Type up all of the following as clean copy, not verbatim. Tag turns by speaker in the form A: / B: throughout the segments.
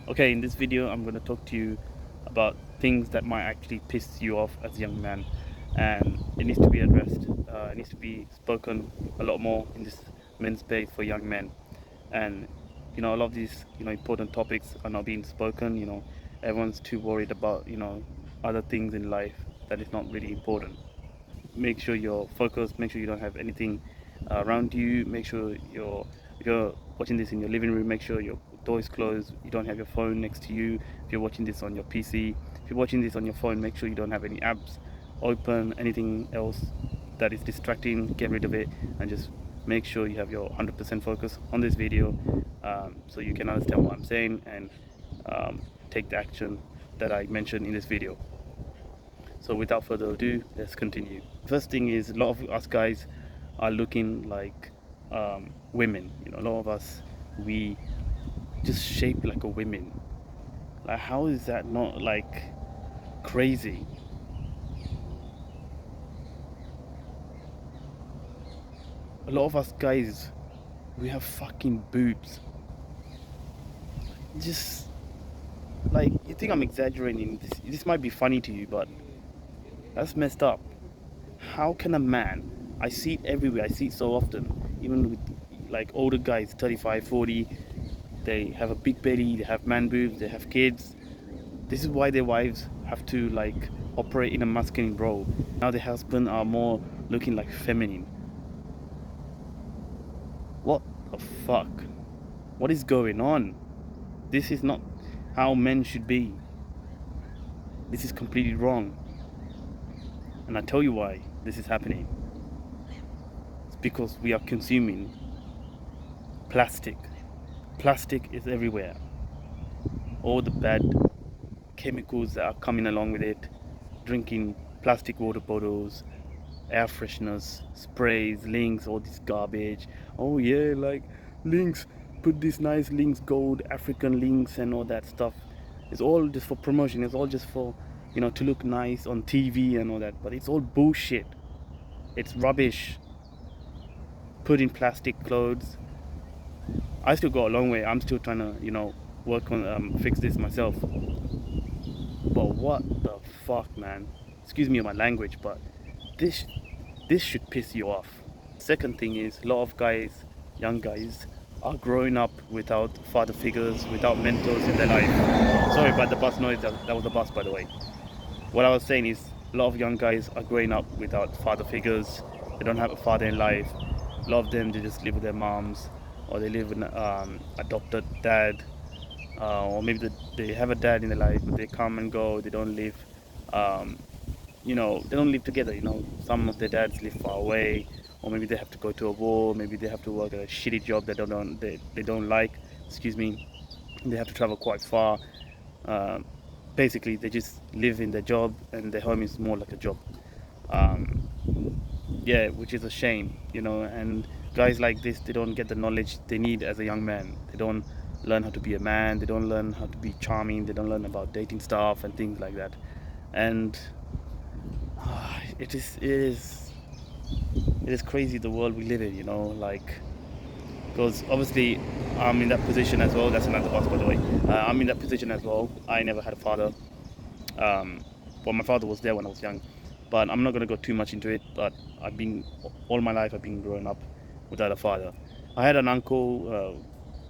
A: Okay, in this video, I'm going to talk to you about things that might actually piss you off as a young man, and it needs to be addressed. It needs to be spoken a lot more in this men's space for young men. And a lot of these important topics are not being spoken. Everyone's too worried about other things in life that is not really important. Make sure you're focused. Make sure you don't have anything around you. Make sure if you're watching this in your living room, make sure your door is closed. You don't have your phone next to you. If you're watching this on your PC, if you're watching this on your phone, make sure you don't have any apps open, anything else that is distracting. Get rid of it and just make sure you have your 100% focus on this video, so you can understand what I'm saying and take the action that I mentioned in this video. So without further ado, let's continue. First thing is, a lot of us guys are looking like women. A lot of us, we just shape like a women. Like, how is that not like crazy? A lot of us guys, we have fucking boobs. Just like, you think I'm exaggerating? This might be funny to you, but that's messed up. How can a man, I see it everywhere, I see it so often, even with like older guys, 35, 40, they have a big belly, they have man boobs, they have kids. This is why their wives have to like operate in a masculine role. Now their husbands are more looking like feminine. What the fuck? What is going on? This is not how men should be. This is completely wrong. And I tell you why this is happening. It's because we are consuming plastic. Plastic is everywhere. All the bad chemicals that are coming along with it. Drinking plastic water bottles, air fresheners, sprays, Lynx, all this garbage. Oh yeah, like Lynx, put this nice Lynx gold, African Lynx and all that stuff. It's all just for promotion. It's all just for, to look nice on TV and all that. But it's all bullshit. It's rubbish. Put in plastic clothes. I still got a long way. I'm still trying to, work on fix this myself. But what the fuck, man? Excuse me on my language, but this this should piss you off. Second thing is, a lot of guys, young guys, are growing up without father figures, without mentors in their life. Sorry about the bus noise. That was the bus, by the way. What I was saying is, a lot of young guys are growing up without father figures. They don't have a father in life. A lot of them, they just live with their moms, or they live with adopted dad, or maybe they have a dad in their life, but they come and go. They don't live, they don't live together. Some of their dads live far away, or maybe they have to go to a war. Maybe they have to work at a shitty job that they don't like. Excuse me. They have to travel quite far. Uh, Basically, they just live in their job, and their home is more like a job. Um, yeah, which is a shame. And guys like this, they don't get the knowledge they need as a young man. They don't learn how to be a man. They don't learn how to be charming. They don't learn about dating stuff and things like that. And it is crazy, the world we live in. Like, because obviously I'm in that position as well. That's another bus, by the way. I'm in that position as well. I never had a father. Well, my father was there when I was young, but I'm not going to go too much into it. But all my life I've been growing up without a father. I had an uncle.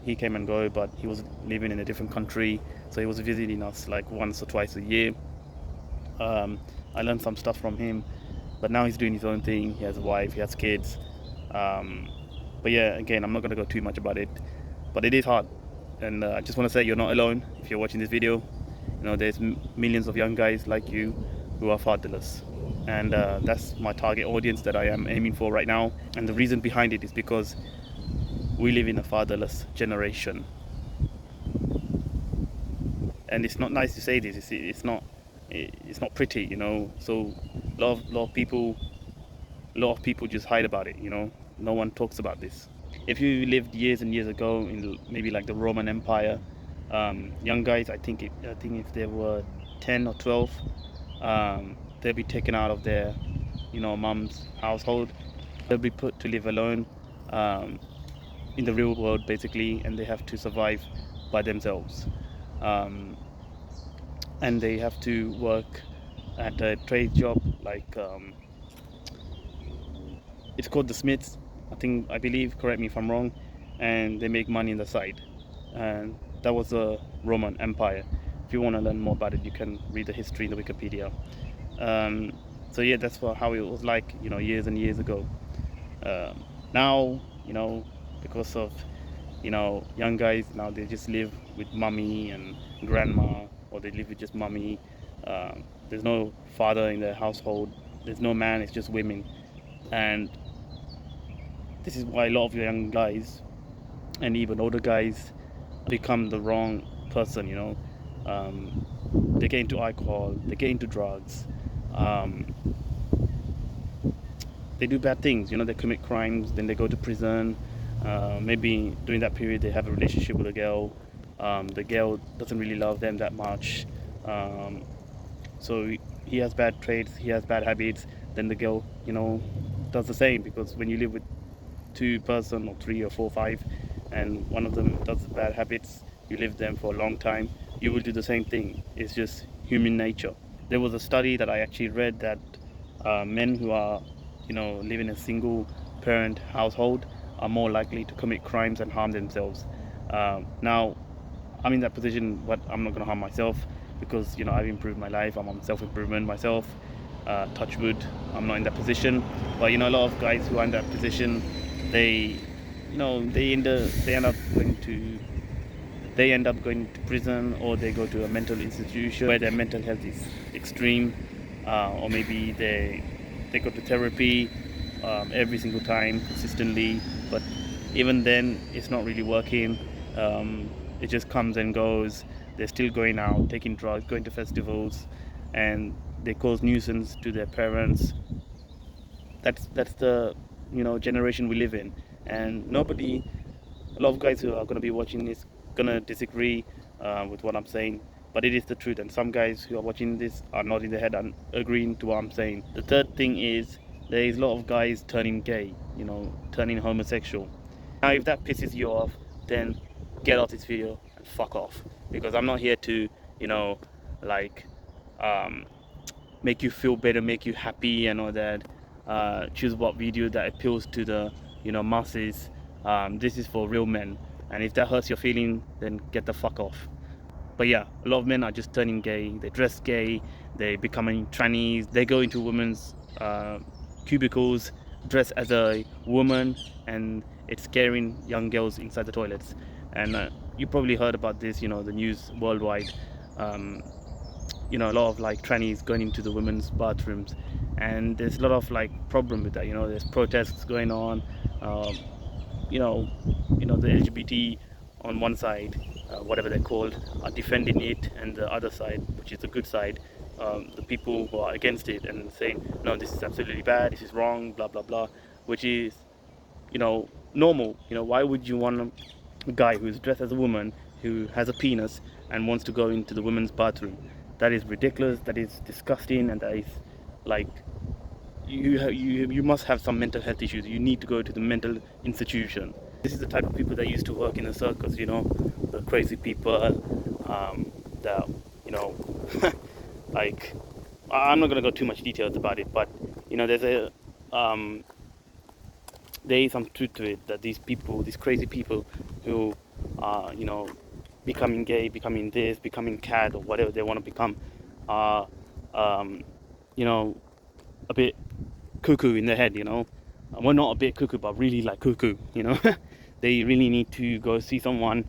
A: He came and go, but he was living in a different country, so he was visiting us like once or twice a year. I learned some stuff from him, but now he's doing his own thing. He has a wife, he has kids. Um, but yeah, again, I'm not going to go too much about it, but it is hard. And I just want to say, you're not alone if you're watching this video. There's millions of young guys like you who are fatherless, and that's my target audience that I am aiming for right now. And the reason behind it is because we live in a fatherless generation, and it's not nice to say this. It's not pretty. So a lot of people just hide about it. No one talks about this. If you lived years and years ago in maybe like the Roman Empire, young guys, I think if they were 10 or 12, they'll be taken out of their, mom's household. They'll be put to live alone, um, in the real world, basically, and they have to survive by themselves. um, and they have to work at a trade job like it's called the Smiths, I believe, correct me if I'm wrong, and they make money on the side. And that was the Roman Empire. If you want to learn more about it, you can read the history in the Wikipedia. Um, so yeah, that's how it was like, years and years ago. Now, because of young guys now, they just live with mommy and grandma, or they live with just mommy. There's no father in the household. There's no man. It's just women, and this is why a lot of young guys and even older guys become the wrong person. They get into alcohol, they get into drugs, um, they do bad things. They commit crimes, then they go to prison. Maybe during that period they have a relationship with a girl. The girl doesn't really love them that much. Um, so he has bad traits, he has bad habits. Then the girl, does the same, because when you live with two person or three or four, five, and one of them does bad habits, you live them for a long time, you will do the same thing. It's just human nature. There was a study that I actually read that men who are, live in a single parent household are more likely to commit crimes and harm themselves. Now, I'm in that position, but I'm not going to harm myself because I've improved my life. I'm on self-improvement myself. Touch wood, I'm not in that position. But a lot of guys who are in that position, they, they end up going to prison, or they go to a mental institution where their mental health is extreme, or maybe they go to therapy every single time consistently, but even then it's not really working. It just comes and goes. They're still going out, taking drugs, going to festivals, and they cause nuisance to their parents. That's the generation we live in, and a lot of guys who are going to be watching this gonna disagree with what I'm saying, but it is the truth. And some guys who are watching this are nodding their head and agreeing to what I'm saying. The third thing is there is a lot of guys turning gay, turning homosexual. Now, if that pisses you off, then get off this video and fuck off, because I'm not here to, like, um, make you feel better, make you happy, and all that. Choose what video that appeals to the masses. This is for real men, and if that hurts your feeling, then get the fuck off. But yeah, a lot of men are just turning gay. They dress gay, they becoming trannies, they go into women's cubicles, dress as a woman, and it's scaring young girls inside the toilets. And you probably heard about this, the news worldwide. A lot of like trannies going into the women's bathrooms, and there's a lot of like problem with that. There's protests going on. um, the LGBT on one side, whatever they're called, are defending it, and the other side, which is the good side, the people who are against it and saying no, this is absolutely bad, this is wrong, blah blah blah, which is normal. Why would you want a guy who's dressed as a woman, who has a penis, and wants to go into the women's bathroom? That is ridiculous, that is disgusting, and that is like, you must have some mental health issues. You need to go to the mental institution. This is the type of people that used to work in the circus, the crazy people, that like, I'm not going to go too much details about it, but there is some truth to it, that these people, these crazy people who are becoming gay, becoming this, becoming cat, or whatever they want to become, are a bit cuckoo in their head. Well, not a bit cuckoo, but really like cuckoo. They really need to go see someone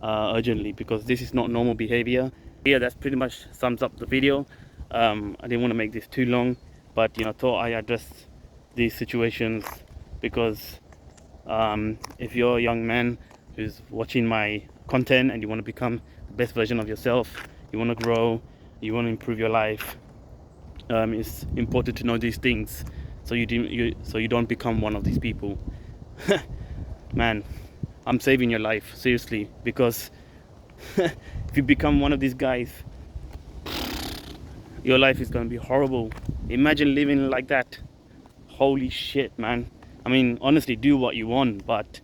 A: urgently, because this is not normal behavior. Yeah, that's pretty much sums up the video. I didn't want to make this too long, but thought I address these situations, because if you're a young man who's watching my content and you want to become the best version of yourself, you want to grow, you want to improve your life, it's important to know these things, so you don't become one of these people. Man, I'm saving your life, seriously, because if you become one of these guys, your life is going to be horrible. Imagine living like that. Holy shit, man. I mean, honestly, do what you want, but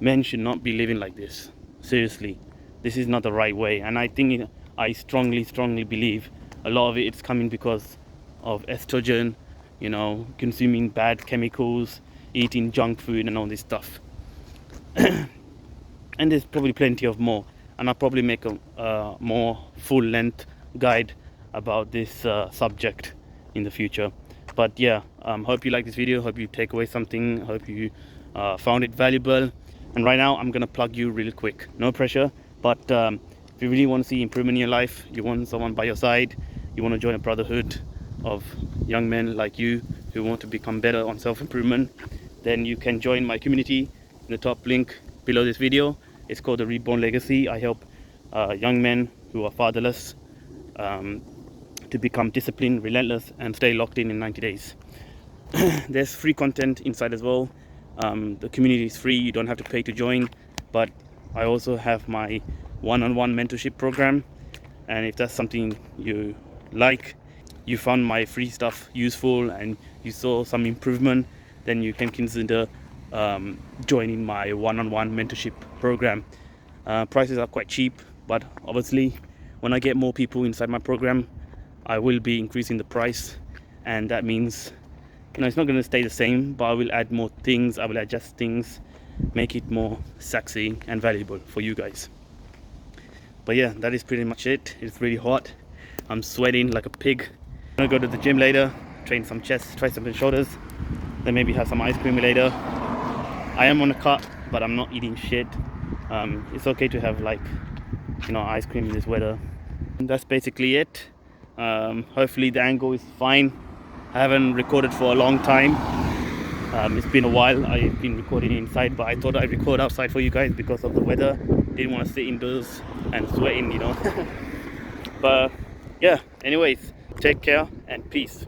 A: men should not be living like this, seriously. this is not the right way. And I think, I strongly believe a lot of it's coming because of estrogen, you know, consuming bad chemicals, eating junk food and all this stuff. And there's probably plenty of more, and I'll probably make a more full length guide about this subject in the future. But yeah, hope you like this video, hope you take away something, hope you found it valuable. And right now I'm gonna plug you real quick, no pressure, but if you really want to see improvement in your life, you want someone by your side, you want to join a brotherhood of young men like you who want to become better on self-improvement, then you can join my community in the top link below this video. It's called the Reborn Legacy. I help young men who are fatherless to become disciplined, relentless, and stay locked in 90 days. There's free content inside as well. The community is free, you don't have to pay to join, but I also have my one-on-one mentorship program, and if that's something you like, you found my free stuff useful and you saw some improvement, then you can consider joining my one-on-one mentorship program. Prices are quite cheap, but obviously when I get more people inside my program, I will be increasing the price, and that means, you know, it's not going to stay the same, but I will add more things, I will adjust things, make it more sexy and valuable for you guys. But yeah, that is pretty much it. It's really hot, I'm sweating like a pig. I'm gonna go to the gym later, train some chest, try some shoulders, then maybe have some ice cream later. I am on a cut, but I'm not eating shit. It's okay to have, like, you know, ice cream in this weather. And that's basically it. Hopefully the angle is fine. I haven't recorded for a long time. It's been a while. I've been recording inside, but I thought I'd record outside for you guys because of the weather. Didn't want to sit indoors and sweating, you know. But yeah, anyways, take care and peace.